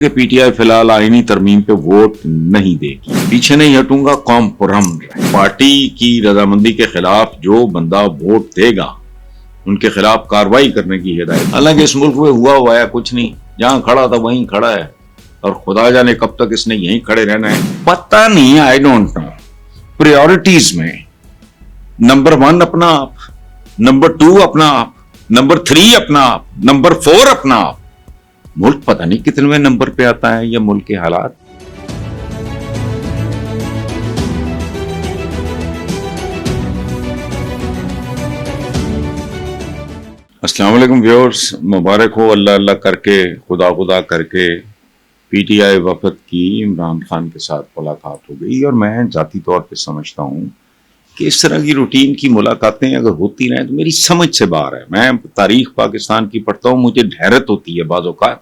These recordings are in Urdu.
کہ پی ٹی آئی فی الحال آئینی ترمیم پہ ووٹ نہیں دے گی. پیچھے نہیں ہٹوں گا. قوم پرامن رہے. پارٹی کی رضامندی کے خلاف جو بندہ ووٹ دے گا ان کے خلاف کارروائی کرنے کی ہدایت. حالانکہ اس ملک میں ہوا ہے کچھ نہیں. جہاں کھڑا تھا وہیں کھڑا ہے اور خدا جانے کب تک اس نے یہیں کھڑے رہنا ہے پتہ نہیں. I don't know. پریورٹیز میں نمبر 1 اپنا آپ, نمبر 2 اپنا آپ, نمبر 3 اپنا آپ, نمبر 4 اپنا آپ. ملک پتہ نہیں کتنے نمبر پہ آتا ہے. یہ ملک کے حالات. السلام علیکم ویورز. مبارک ہو. اللہ اللہ کر کے خدا کر کے پی ٹی آئی وفد کی عمران خان کے ساتھ ملاقات ہو گئی. اور میں ذاتی طور پہ سمجھتا ہوں کہ اس طرح کی روٹین کی ملاقاتیں اگر ہوتی رہیں تو میری سمجھ سے باہر ہے. میں تاریخ پاکستان کی پڑھتا ہوں, مجھے حیرت ہوتی ہے بعض اوقات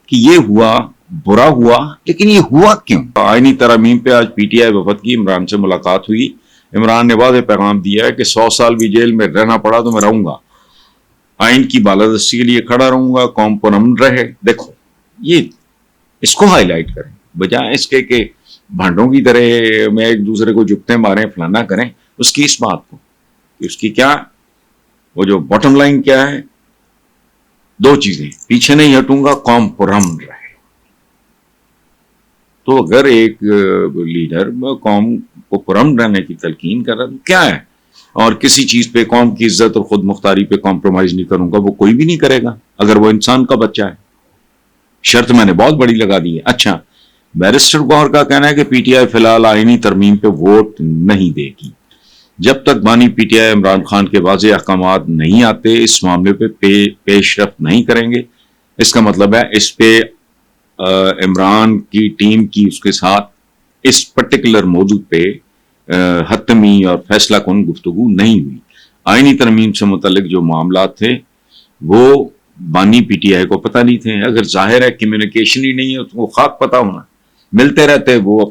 کہ یہ ہوا, برا ہوا, لیکن یہ ہوا کیوں؟ آئینی ترامیم پہ آج پی ٹی آئی وفد کی عمران سے ملاقات ہوئی. عمران نے واضح پیغام دیا ہے کہ 100 سال بھی جیل میں رہنا پڑا تو میں رہوں گا, آئین کی بالادستی کے لیے کھڑا رہوں گا, قوم پرامن رہے. دیکھو, یہ اس کو ہائی لائٹ کریں بجائے اس کے کہ بھانڈوں کی طرح میں ایک دوسرے کو جھکتے ماریں, فلانا کریں. اس کی اس بات کو کہ اس کی کیا وہ جو باٹم لائن کیا ہے, 2 چیزیں. پیچھے نہیں ہٹوں گا, قوم پرامن رہے. تو اگر ایک لیڈر قوم کو پرامن رہنے کی تلقین کر رہا ہے تو کیا ہے, اور کسی چیز پہ قوم کی عزت اور خود مختاری پہ کمپرومائز نہیں کروں گا, وہ کوئی بھی نہیں کرے گا اگر وہ انسان کا بچہ ہے. شرط میں نے بہت بڑی لگا دی ہے. اچھا, بیرسٹر گوہر کا کہنا ہے کہ پی ٹی آئی فی الحال آئینی ترمیم پہ ووٹ نہیں دے گی جب تک بانی P T I Imran Khan کے واضح احکامات نہیں آتے, اس معاملے پہ پیش رفت نہیں کریں گے. اس کا مطلب ہے اس پہ عمران کی ٹیم کی اس کے ساتھ اس پرٹیکولر موضوع پہ حتمی اور فیصلہ کن گفتگو نہیں ہوئی. آئینی ترمیم سے متعلق جو معاملات تھے وہ بانی پی ٹی آئی کو پتہ نہیں تھے. اگر ظاہر ہے کمیونیکیشن ہی نہیں ہے تو وہ خاک پتہ ہونا, ملتے رہتے وہ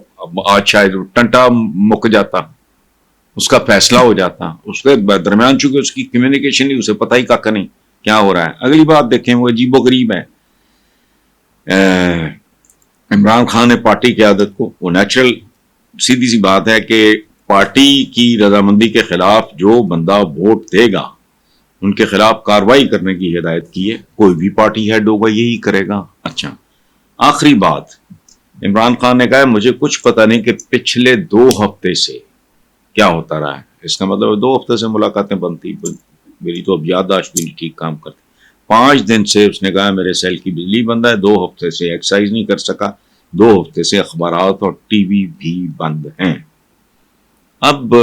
آج شاید ٹنٹا مک جاتا, اس کا فیصلہ ہو جاتا. اس کے درمیان چونکہ اس کی کمیونیکیشن نہیں, اسے پتہ ہی کا نہیں کیا ہو رہا ہے. اگلی بات دیکھیں, وہ عجیب و غریب ہے. عمران خان نے پارٹی کی عادت کو, وہ نیچرل سیدھی سی بات ہے کہ پارٹی کی رضامندی کے خلاف جو بندہ ووٹ دے گا ان کے خلاف کارروائی کرنے کی ہدایت کی ہے. کوئی بھی پارٹی ہیڈ ہوگا یہی کرے گا. اچھا, آخری بات, عمران خان نے کہا مجھے کچھ پتہ نہیں کہ پچھلے 2 ہفتے سے کیا ہوتا رہا ہے. اس کا مطلب 2 ہفتے سے ملاقاتیں بنتی. میری تو اب یادداشت بھی نہیں ٹھیک کام کرتی. 5 دن سے اس نے کہا میرے سیل کی بجلی بند ہے, 2 ہفتے سے ایکسرسائز نہیں کر سکا, 2 ہفتے سے اخبارات اور ٹی وی بھی بند ہیں. اب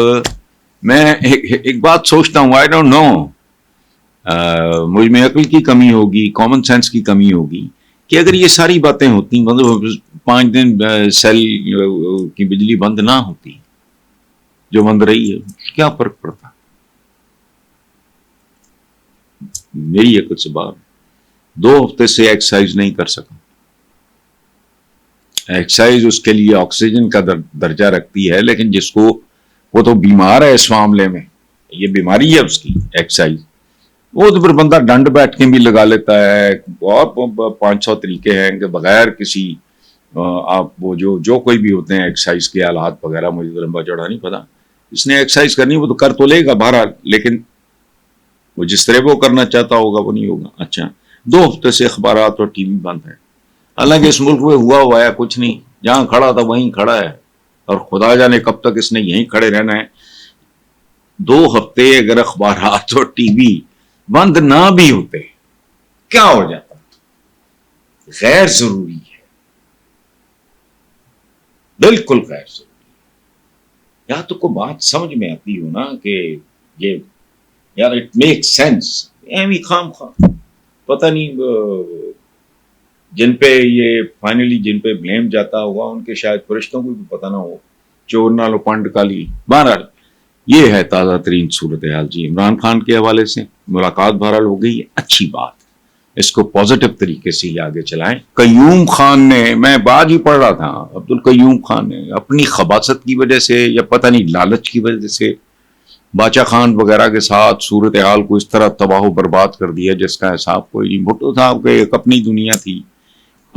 میں ایک بات سوچتا ہوں, آئی ڈونٹ نو, مجھ میں عقل کی کمی ہوگی, کامن سینس کی کمی ہوگی کہ اگر یہ ساری باتیں ہوتی, مطلب 5 دن سیل کی بجلی بند نہ ہوتی جو بند رہی ہے, کیا فرق پڑتا؟ میری عقل سے باہر. 2 ہفتے سے ایکسرسائز نہیں کر سکا. ایکسرسائز اس کے لیے آکسیجن کا درجہ رکھتی ہے, لیکن جس کو وہ تو بیمار ہے اس معاملے میں, یہ بیماری ہے اس کی ایکسرسائز, وہ تو پھر بندہ ڈنڈ بیٹھ کے بھی لگا لیتا ہے. بہت 500 طریقے ہیں کہ بغیر کسی آپ وہ جو کوئی بھی ہوتے ہیں ایکسرسائز کے آلات وغیرہ, مجھے تو لمبا چوڑا نہیں پتا. اس نے ایکسرسائز کرنی وہ تو کر تو لے گا بہرحال, لیکن وہ جس طرح وہ کرنا چاہتا ہوگا وہ نہیں ہوگا. اچھا, 2 ہفتے سے اخبارات اور ٹی وی بند ہیں. حالانکہ اس ملک میں ہوا ہے کچھ نہیں. جہاں کھڑا تھا وہیں کھڑا ہے اور خدا جانے کب تک اس نے یہیں کھڑے رہنا ہے. 2 ہفتے اگر اخبارات اور ٹی وی بند نہ بھی ہوتے کیا ہو جاتا؟ غیر ضروری ہے, بالکل غیر ضروری. یا تو کوئی بات سمجھ میں آتی ہو نا کہ یہ یار اٹ میک سینس. ایویں خام خواہ پتہ نہیں جن پہ یہ فائنلی جن پہ بلیم جاتا ہوگا ان کے شاید فرشتوں کو بھی پتہ نہ ہو, چور نہ لو پنڈ کالی. بہرحال یہ ہے تازہ ترین صورتحال. جی, عمران خان کے حوالے سے ملاقات بہرحال ہو گئی, اچھی بات. اس کو پازیٹو طریقے سے ہی آگے چلائیں. قیوم خان نے, میں بعد ہی پڑھ رہا تھا, عبدالقیوم خان نے اپنی خباثت کی وجہ سے یا پتہ نہیں لالچ کی وجہ سے باچا خان وغیرہ کے ساتھ صورتحال کو اس طرح تباہ و برباد کر دیا جس کا حساب کوئی نہیں. بھٹو صاحب کے ایک اپنی دنیا تھی,